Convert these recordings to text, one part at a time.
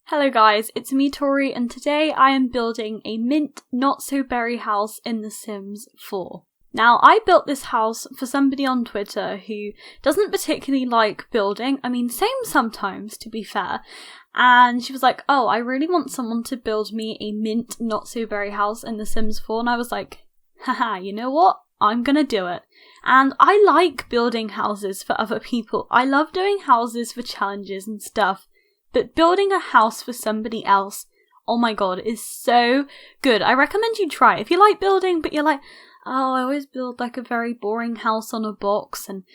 Hello guys, it's me Tori, and today I am building a mint not-so-berry house in The Sims 4. Now, I built this house for somebody on Twitter who doesn't particularly like building. I mean, same sometimes, to be fair. And she was like, oh, I really want someone to build me a mint not-so-berry house in The Sims 4. And I was like, haha, you know what? I'm gonna do it. And I like building houses for other people. I love doing houses for challenges and stuff. But building a house for somebody else, oh my god, is so good. I recommend you try it. If you like building, but you're like, oh, I always build like a very boring house on a box and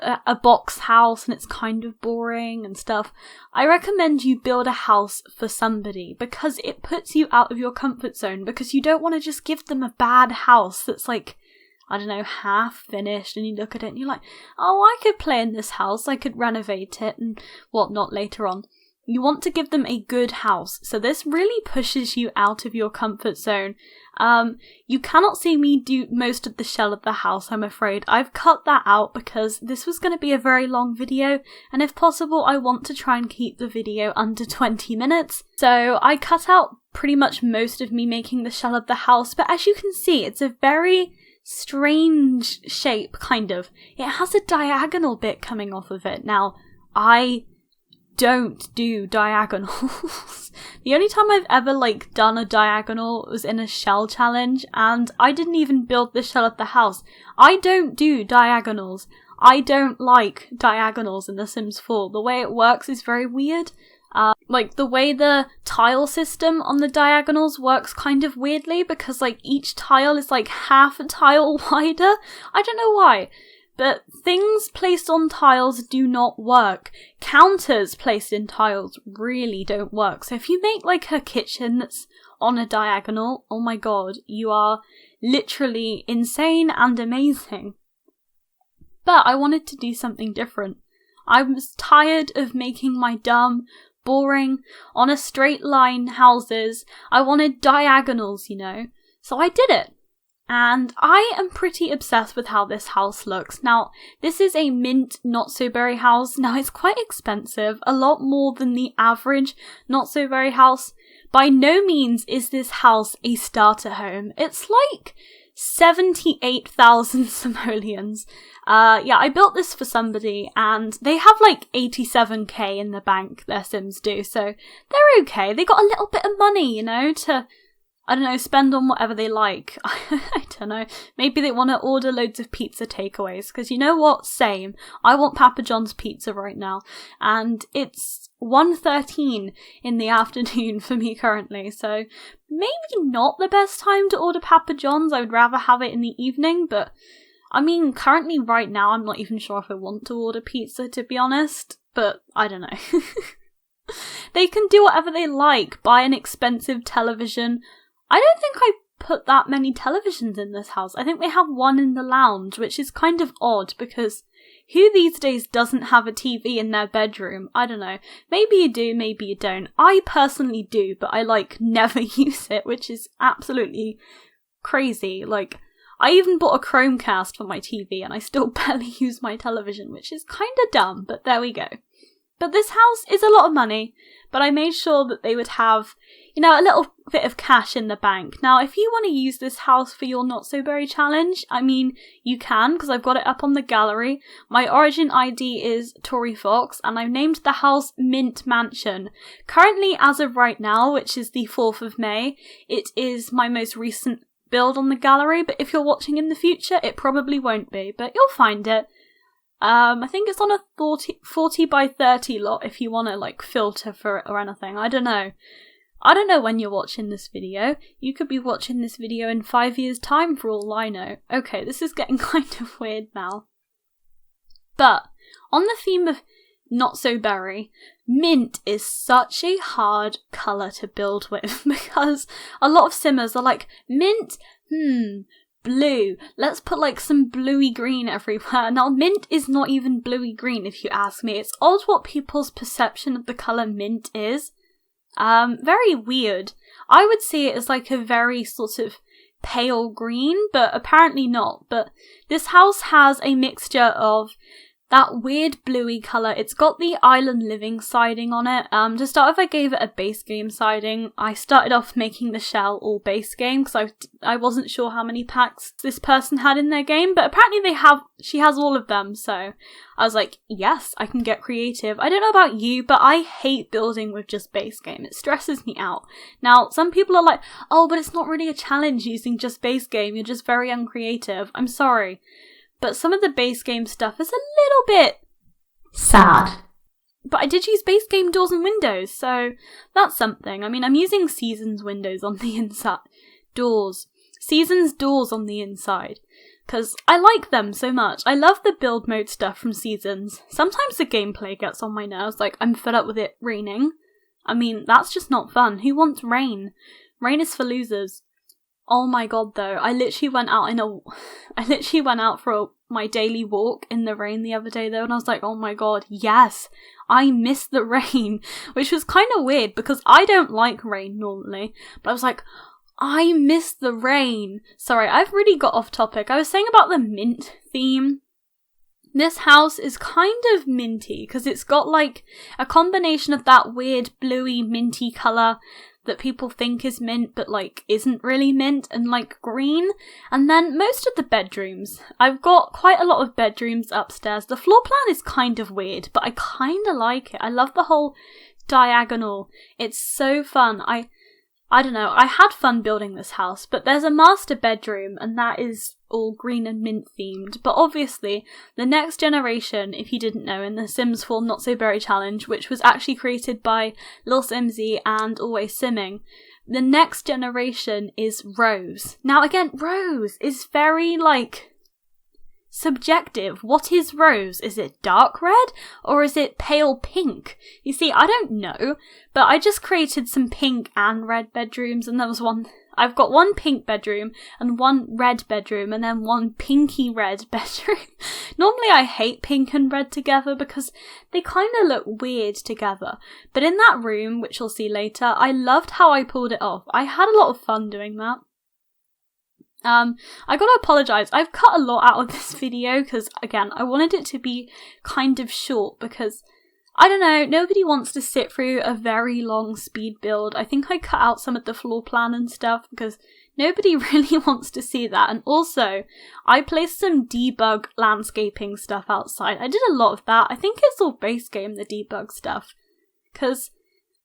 a box house and it's kind of boring and stuff. I recommend you build a house for somebody because it puts you out of your comfort zone, because you don't want to just give them a bad house that's like, I don't know, half finished, and you look at it and you're like, oh, I could play in this house, I could renovate it and whatnot later on. You want to give them a good house, so this really pushes you out of your comfort zone. You cannot see me do most of the shell of the house, I'm afraid. I've cut that out because this was going to be a very long video, and if possible I want to try and keep the video under 20 minutes. So I cut out pretty much most of me making the shell of the house, but as you can see, it's a very strange shape, kind of. It has a diagonal bit coming off of it. Now, I don't do diagonals. The only time I've ever done a diagonal was in a shell challenge, and I didn't even build the shell of the house. I don't do diagonals. I don't like diagonals in The Sims 4. The way it works is very weird. The way the tile system on the diagonals works kind of weirdly, because each tile is half a tile wider. I don't know why. But things placed on tiles do not work. Counters placed in tiles really don't work. So if you make a kitchen that's on a diagonal, oh my god, you are literally insane and amazing. But I wanted to do something different. I was tired of making my dumb, boring, on a straight line houses. I wanted diagonals, you know. So I did it. And I am pretty obsessed with how this house looks. Now, this is a mint not-so-berry house. Now, it's quite expensive, a lot more than the average not-so-berry house. By no means is this house a starter home. It's 78,000 simoleons. Yeah, I built this for somebody, and they have 87k in the bank, their Sims do, so they're okay. They got a little bit of money, you know, to, I don't know, spend on whatever they like. I don't know. Maybe they want to order loads of pizza takeaways, because you know what? Same. I want Papa John's pizza right now. And it's 1:13 in the afternoon for me currently, so maybe not the best time to order Papa John's. I would rather have it in the evening, but I mean, currently right now I'm not even sure if I want to order pizza, to be honest, but I don't know. They can do whatever they like, buy an expensive television. I don't think I put that many televisions in this house. I think we have one in the lounge, which is kind of odd because who these days doesn't have a TV in their bedroom? I don't know. Maybe you do, maybe you don't. I personally do, but I never use it, which is absolutely crazy. I even bought a Chromecast for my TV and I still barely use my television, which is kind of dumb, but there we go. But this house is a lot of money, but I made sure that they would have, you know, a little bit of cash in the bank. Now, if you want to use this house for your not-so-berry challenge, I mean, you can, because I've got it up on the gallery. My origin ID is Tori Fox, and I've named the house Mint Mansion. Currently, as of right now, which is the 4th of May, it is my most recent build on the gallery, but if you're watching in the future, it probably won't be, but you'll find it. I think it's on a 40 by 30 lot if you want to filter for it or anything. I don't know. I don't know when you're watching this video. You could be watching this video in 5 years' time for all I know. Okay, this is getting kind of weird now. But on the theme of not-so-berry, mint is such a hard colour to build with because a lot of simmers are like, mint, blue. Let's put some bluey green everywhere. Now, mint is not even bluey green if you ask me. It's odd what people's perception of the colour mint is. Very weird. I would see it as a very sort of pale green, but apparently not. But this house has a mixture of that weird bluey colour. It's got the Island Living siding on it. To start with, I gave it a base game siding. I started off making the shell all base game because I wasn't sure how many packs this person had in their game, but apparently she has all of them, so I was like, yes, I can get creative. I don't know about you, but I hate building with just base game. It stresses me out. Now, some people are like, oh, but it's not really a challenge using just base game. You're just very uncreative. I'm sorry. But some of the base game stuff is a little bit sad. But I did use base game doors and windows, so that's something. I mean, I'm using Seasons windows on the inside. Seasons doors on the inside. Because I like them so much. I love the build mode stuff from Seasons. Sometimes the gameplay gets on my nerves, like I'm fed up with it raining. I mean, that's just not fun. Who wants rain? Rain is for losers. Oh my god, though, I literally went out for my daily walk in the rain the other day, though, and I was like, oh my god, yes, I miss the rain, which was kind of weird, because I don't like rain normally, but I was like, I miss the rain. Sorry, I've really got off topic. I was saying about the mint theme. This house is kind of minty, because it's got, like, a combination of that weird bluey minty colour that people think is mint but like isn't really mint, and like green. And then most of the bedrooms, I've got quite a lot of bedrooms upstairs. The floor plan is kind of weird, but I kind of like it. I love the whole diagonal. It's so fun. I don't know, I had fun building this house, but there's a master bedroom and that is all green and mint themed. But obviously, the next generation, if you didn't know, in the Sims 4 Not So Berry Challenge, which was actually created by Lil Simsy and Always Simming, the next generation is Rose. Now again, Rose is very, like, subjective. What is rose? Is it dark red or is it pale pink? You see, I don't know, but I just created some pink and red bedrooms, and there was I've got one pink bedroom and one red bedroom and then one pinky red bedroom. Normally I hate pink and red together because they kind of look weird together, but in that room, which you'll see later, I loved how I pulled it off. I had a lot of fun doing that. I gotta apologise, I've cut a lot out of this video because, again, I wanted it to be kind of short because, I don't know, nobody wants to sit through a very long speed build. I think I cut out some of the floor plan and stuff because nobody really wants to see that. And also, I placed some debug landscaping stuff outside. I did a lot of that. I think it's all base game, the debug stuff. Because,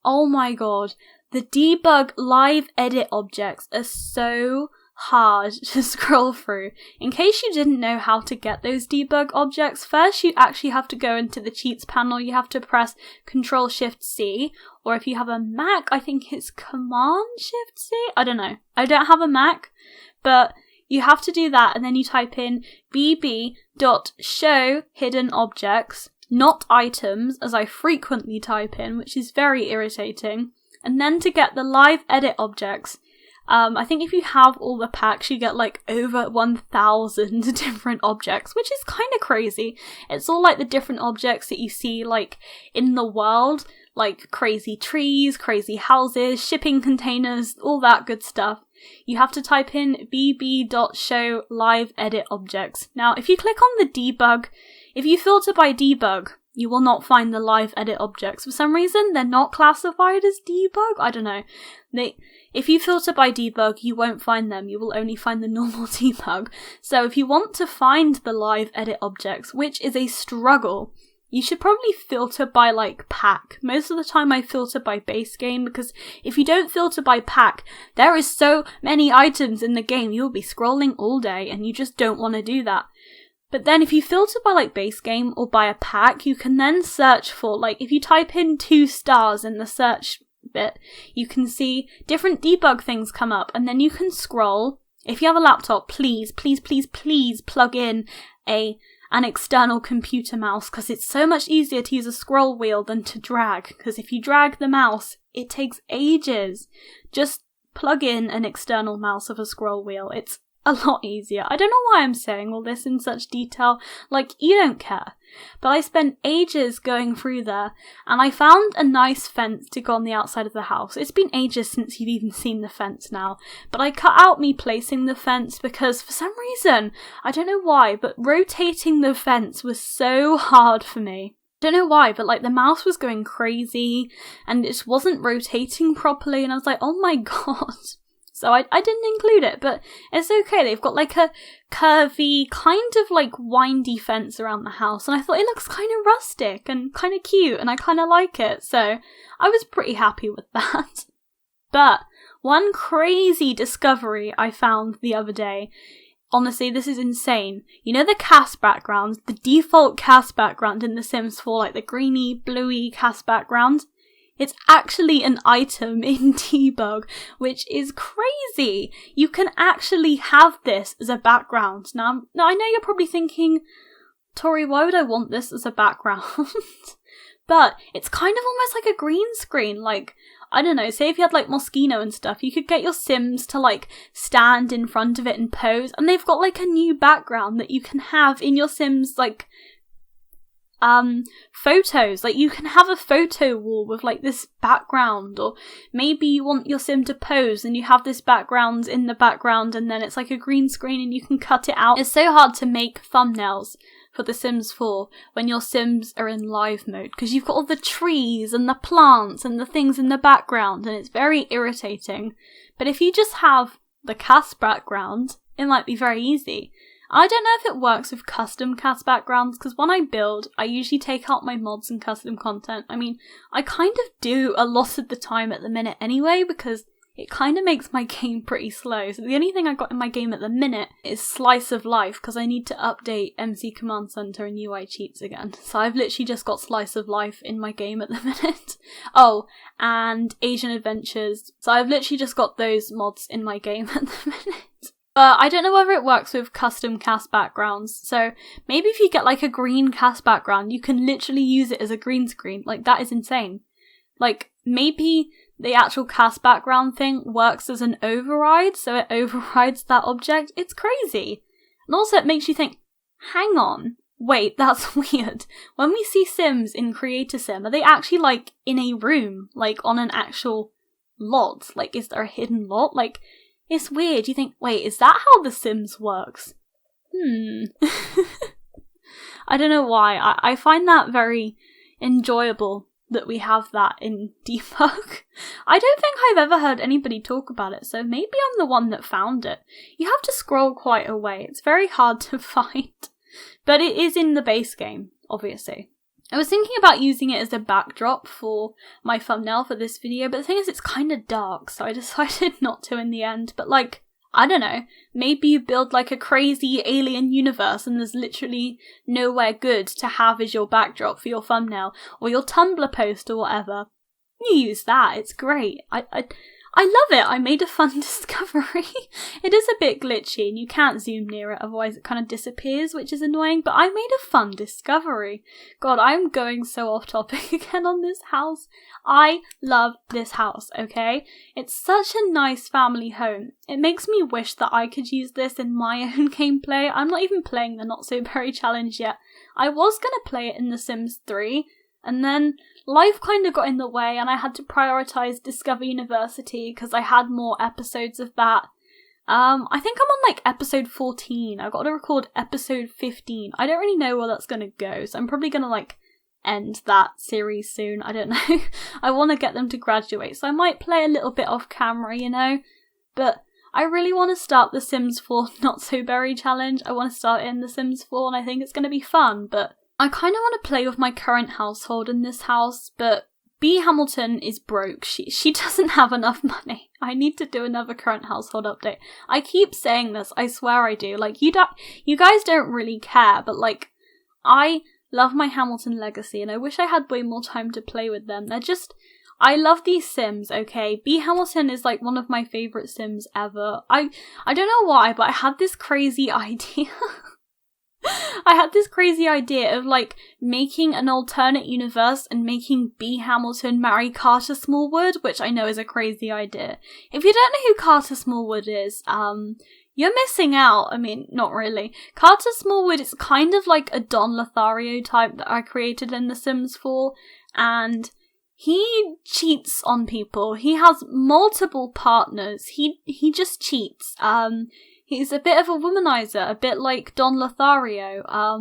oh my god, the debug live edit objects are so hard to scroll through. In case you didn't know how to get those debug objects, first you actually have to go into the cheats panel. You have to press Ctrl-Shift-C, or if you have a Mac, I think it's Command-Shift-C? I don't know. I don't have a Mac, but you have to do that, and then you type in bb.show hidden objects, not items, as I frequently type in, which is very irritating. And then to get the live edit objects, I think if you have all the packs, you get like over 1,000 different objects, which is kind of crazy. It's all like the different objects that you see like in the world, like crazy trees, crazy houses, shipping containers, all that good stuff. You have to type in bb.show live edit objects. Now, if you click on the debug, if you filter by debug, you will not find the live edit objects. For some reason, they're not classified as debug. I don't know. If you filter by debug, you won't find them. You will only find the normal debug. So if you want to find the live edit objects, which is a struggle, you should probably filter by like pack. Most of the time I filter by base game, because if you don't filter by pack, there is so many items in the game, you'll be scrolling all day and you just don't want to do that. But then if you filter by like base game or by a pack, you can then search for, like, if you type in 2 stars in the search bit, you can see different debug things come up, and then you can scroll. If you have a laptop, please plug in an external computer mouse, because it's so much easier to use a scroll wheel than to drag, because if you drag the mouse, it takes ages. Just plug in an external mouse of a scroll wheel. It's a lot easier. I don't know why I'm saying all this in such detail, like, you don't care. But I spent ages going through there, and I found a nice fence to go on the outside of the house. It's been ages since you've even seen the fence now, but I cut out me placing the fence because for some reason, I don't know why, but rotating the fence was so hard for me. Don't know why, but like the mouse was going crazy and it just wasn't rotating properly, and I was like, oh my god. So I didn't include it, but it's okay. They've got like a curvy, kind of like windy fence around the house, and I thought it looks kind of rustic and kind of cute, and I kind of like it, so I was pretty happy with that. But one crazy discovery I found the other day, honestly, this is insane. You know the cast background, the default cast background in The Sims 4, like the greeny, bluey cast background? It's actually an item in Debug, which is crazy. You can actually have this as a background. Now I know you're probably thinking, Tori, why would I want this as a background? But it's kind of almost like a green screen. Like, I don't know, say if you had like Moschino and stuff, you could get your Sims to like stand in front of it and pose, and they've got like a new background that you can have in your Sims, like, photos. Like, you can have a photo wall with like this background, or maybe you want your Sim to pose and you have this background in the background, and then it's like a green screen and you can cut it out. It's so hard to make thumbnails for The Sims 4 when your Sims are in live mode, because you've got all the trees and the plants and the things in the background, and it's very irritating. But if you just have the cast background, it might be very easy. I don't know if it works with custom cast backgrounds, because when I build, I usually take out my mods and custom content. I mean, I kind of do a lot of the time at the minute anyway, because it kind of makes my game pretty slow. So the only thing I got in my game at the minute is Slice of Life, because I need to update MC Command Center and UI cheats again. So I've literally just got Slice of Life in my game at the minute. Oh, and Asian Adventures. So I've literally just got those mods in my game at the minute. I don't know whether it works with custom cast backgrounds, so maybe if you get like a green cast background, you can literally use it as a green screen. Like, that is insane. Like, maybe the actual cast background thing works as an override, so it overrides that object. It's crazy. And also it makes you think, hang on, wait, that's weird. When we see Sims in Creator Sim, are they actually like in a room, like on an actual lot? Like, is there a hidden lot? Like, it's weird. You think, wait, is that how The Sims works? I don't know why. I find that very enjoyable that we have that in Debug. I don't think I've ever heard anybody talk about it, so maybe I'm the one that found it. You have to scroll quite a way. It's very hard to find. But it is in the base game, obviously. I was thinking about using it as a backdrop for my thumbnail for this video, but the thing is it's kind of dark, so I decided not to in the end. But like, I don't know, maybe you build like a crazy alien universe and there's literally nowhere good to have as your backdrop for your thumbnail, or your Tumblr post or whatever. You use that, it's great. I love it. I made a fun discovery. It is a bit glitchy and you can't zoom near it, otherwise it kind of disappears, which is annoying, but I made a fun discovery. God, I'm going so off topic again on this house. I love this house, okay? It's such a nice family home. It makes me wish that I could use this in my own gameplay. I'm not even playing the Not So Berry Challenge yet. I was gonna play it in The Sims 3, and then life kind of got in the way and I had to prioritise Discover University because I had more episodes of that. I think I'm on like episode 14. I've got to record episode 15. I don't really know where that's going to go, so I'm probably going to like end that series soon. I don't know. I want to get them to graduate, so I might play a little bit off camera, you know? But I really want to start the Sims 4 Not So Berry Challenge. I want to start it in The Sims 4 and I think it's going to be fun, but I kind of want to play with my current household in this house, but B Hamilton is broke. She doesn't have enough money. I need to do another current household update. I keep saying this, I swear I do. Like, you guys don't really care, but like, I love my Hamilton legacy and I wish I had way more time to play with them. I love these Sims, okay? B Hamilton is like one of my favourite Sims ever. I don't know why, but I had this crazy idea. I had this crazy idea of like making an alternate universe and making B Hamilton marry Carter Smallwood, which I know is a crazy idea. If you don't know who Carter Smallwood is, you're missing out. I mean, not really. Carter Smallwood is kind of like a Don Lothario type that I created in The Sims 4, and he cheats on people. He has multiple partners. He just cheats. He's a bit of a womanizer, a bit like Don Lothario. I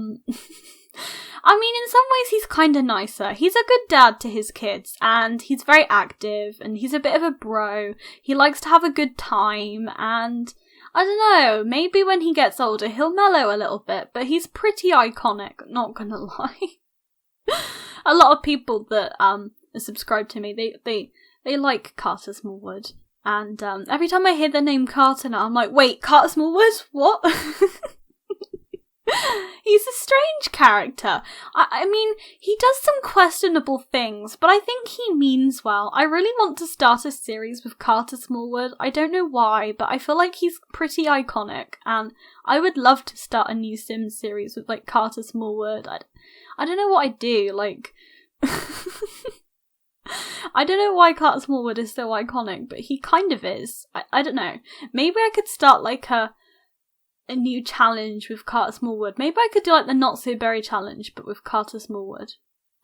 mean, in some ways he's kind of nicer. He's a good dad to his kids, and he's very active, and he's a bit of a bro. He likes to have a good time, and I don't know, maybe when he gets older he'll mellow a little bit, but he's pretty iconic, not gonna lie. A lot of people that subscribe to me, they like Carter Smallwood, and every time I hear the name Carter now, I'm like, wait, Carter Smallwood? What? He's a strange character. I mean, he does some questionable things, but I think he means well. I really want to start a series with Carter Smallwood. I don't know why, but I feel like he's pretty iconic, and I would love to start a new Sims series with, like, Carter Smallwood. I don't know what I'd do, like... I don't know why Carter Smallwood is so iconic, but he kind of is. I don't know. Maybe I could start, like, a new challenge with Carter Smallwood. Maybe I could do like the Not So Berry challenge, but with Carter Smallwood.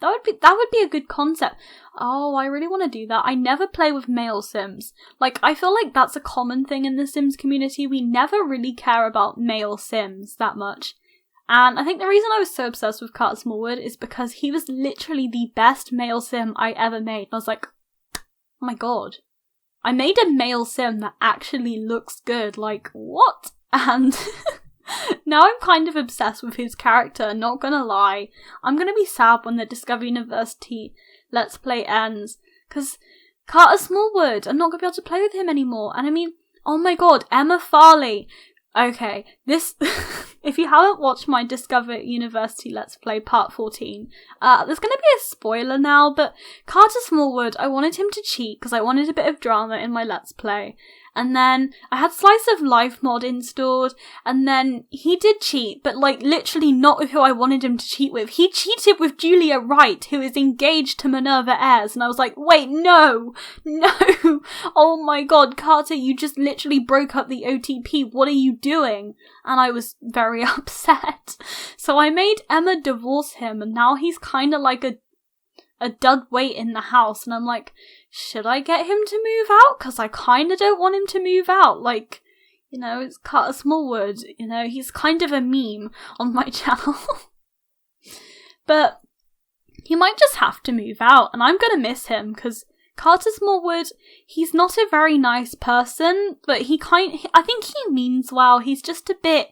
That would be a good concept. Oh, I really want to do that. I never play with male Sims. Like, I feel like that's a common thing in the Sims community. We never really care about male Sims that much. And I think the reason I was so obsessed with Carter Smallwood is because he was literally the best male Sim I ever made. And I was like, oh my god. I made a male Sim that actually looks good. Like, what? And now I'm kind of obsessed with his character, not gonna lie. I'm gonna be sad when the Discover University Let's Play ends, because Carter Smallwood, I'm not gonna be able to play with him anymore. And I mean, oh my god, Emma Farley. Okay, this, if you haven't watched my Discover University Let's Play Part 14, there's gonna be a spoiler now, but Carter Smallwood, I wanted him to cheat because I wanted a bit of drama in my Let's Play. And then I had Slice of Life mod installed, and then he did cheat, but like literally not with who I wanted him to cheat with. He cheated with Julia Wright, who is engaged to Minerva Ayres, and I was like, wait, no! Oh my god, Carter, you just literally broke up the OTP, what are you doing? And I was very upset. So I made Emma divorce him, and now he's kinda like a dud weight in the house, and I'm like, should I get him to move out? Because I kind of don't want him to move out. Like, you know, it's Carter Smallwood, you know, he's kind of a meme on my channel. But he might just have to move out, and I'm gonna miss him, because Carter Smallwood, he's not a very nice person, but I think he means well. He's just a bit,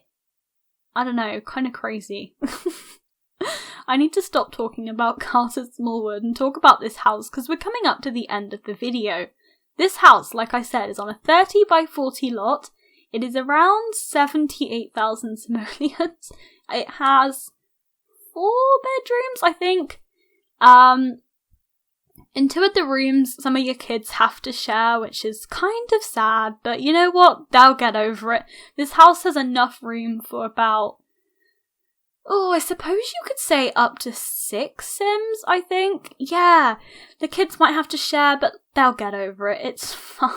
I don't know, kind of crazy. I need to stop talking about Carter Smallwood and talk about this house, because we're coming up to the end of the video. This house, like I said, is on a 30 by 40 lot. It is around 78,000 simoleons. It has 4 bedrooms, I think. In 2 of the rooms, some of your kids have to share, which is kind of sad, but you know what? They'll get over it. This house has enough room for about, I suppose you could say up to 6 Sims, I think. Yeah, the kids might have to share, but they'll get over it. It's fine.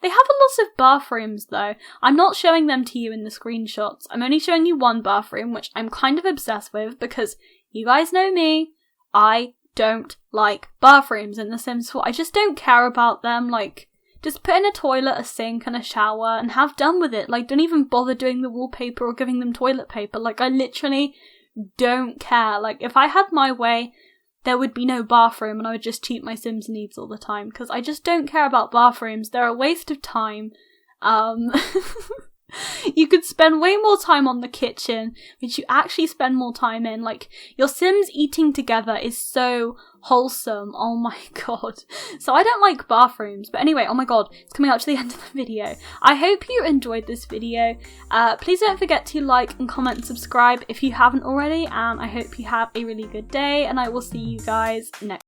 They have a lot of bathrooms, though. I'm not showing them to you in the screenshots. I'm only showing you one bathroom, which I'm kind of obsessed with, because you guys know me. I don't like bathrooms in The Sims 4. I just don't care about them. Like, just put in a toilet, a sink, and a shower, and have done with it. Like, don't even bother doing the wallpaper or giving them toilet paper. Like, I literally don't care. Like, if I had my way, there would be no bathroom, and I would just cheat my Sims' needs all the time, because I just don't care about bathrooms. They're a waste of time. You could spend way more time on the kitchen, which you actually spend more time in. Like, your Sims eating together is so wholesome. Oh my god. So I don't like bathrooms. But anyway, oh my god, it's coming up to the end of the video. I hope you enjoyed this video. Please don't forget to like and comment and subscribe if you haven't already. And I hope you have a really good day. And I will see you guys next